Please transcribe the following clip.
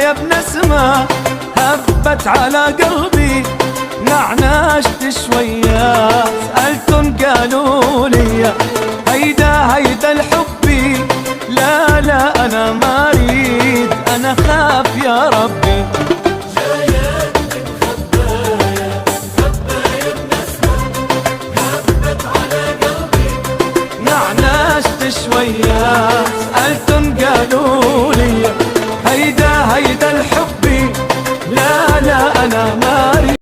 يا بنسمة هبت على قلبي، نعنشت شوية سألتن قالوا لي هيدا الحبي، لا لا أنا ما أريد، أنا خاف يا ربي. جايتك خبايا خبايا بنسمة هبت على قلبي، نعنشت شوية سألتن قالوا لي هيدا الحبي، لا لا أنا ما